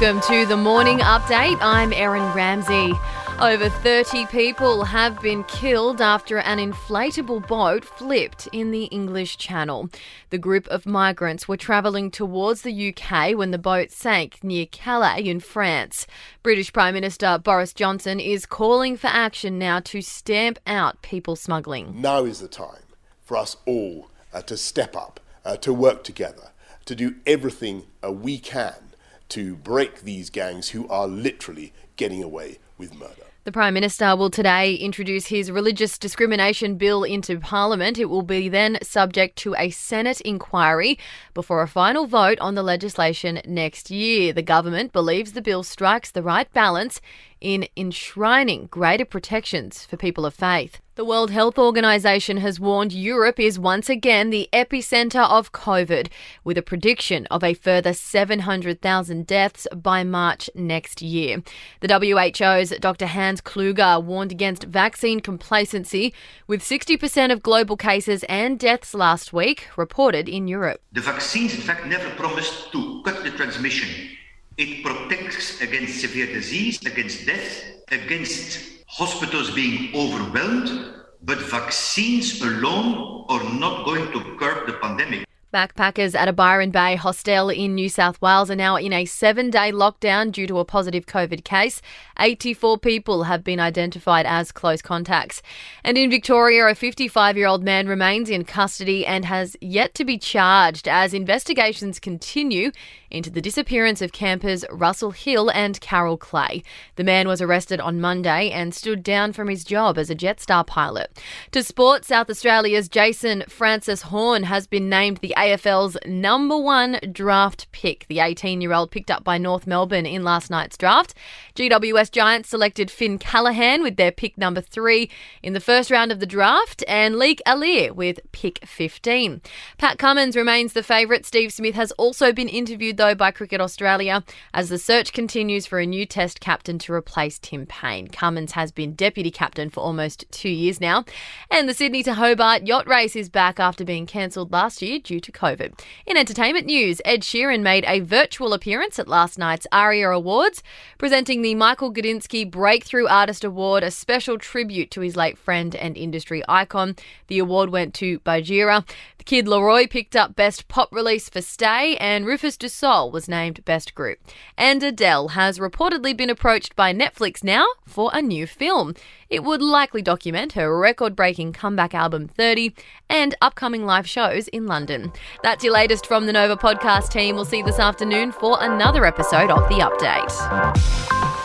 Welcome to the Morning Update. I'm Erin Ramsey. Over 30 people have been killed after an inflatable boat flipped in the English Channel. The group of migrants were travelling towards the UK when the boat sank near Calais in France. British Prime Minister Boris Johnson is calling for action now to stamp out people smuggling. Now is the time for us all to step up, to work together, to do everything we can to break these gangs who are literally getting away with murder. The Prime Minister will today introduce his religious discrimination bill into Parliament. It will be then subject to a Senate inquiry before a final vote on the legislation next year. The government believes the bill strikes the right balance in enshrining greater protections for people of faith. The World Health Organization has warned Europe is once again the epicenter of COVID, with a prediction of a further 700,000 deaths by March next year. The WHO's Dr. Hans Kluge warned against vaccine complacency, with 60% of global cases and deaths last week reported in Europe. The vaccines, in fact, never promised to cut the transmission. It protects against severe disease, against death, against hospitals being overwhelmed, but vaccines alone are not going to curb the pandemic. Backpackers at a Byron Bay hostel in New South Wales are now in a 7-day lockdown due to a positive COVID case. 84 people have been identified as close contacts. And in Victoria, a 55-year-old man remains in custody and has yet to be charged as investigations continue into the disappearance of campers Russell Hill and Carol Clay. The man was arrested on Monday and stood down from his job as a Jetstar pilot. To sport, South Australia's Jason Francis Horn has been named the AFL's #1 draft pick. The 18-year-old picked up by North Melbourne in last night's draft. GWS Giants selected Finn Callaghan with their pick number 3 in the first round of the draft, and Leek Alir with pick 15. Pat Cummins remains the favourite. Steve Smith has also been interviewed, though, by Cricket Australia as the search continues for a new Test captain to replace Tim Payne. Cummins has been deputy captain for almost 2 years now. And the Sydney to Hobart yacht race is back after being cancelled last year due to COVID. In entertainment news, Ed Sheeran made a virtual appearance at last night's ARIA Awards, presenting the Michael Gudinski Breakthrough Artist Award, a special tribute to his late friend and industry icon. The award went to Bajira. The Kid Laroi picked up Best Pop Release for Stay, and Rufus Du Sol was named Best Group. And Adele has reportedly been approached by Netflix now for a new film. It would likely document her record-breaking comeback album 30 and upcoming live shows in London. That's your latest from the Nova podcast team. We'll see you this afternoon for another episode of The Update.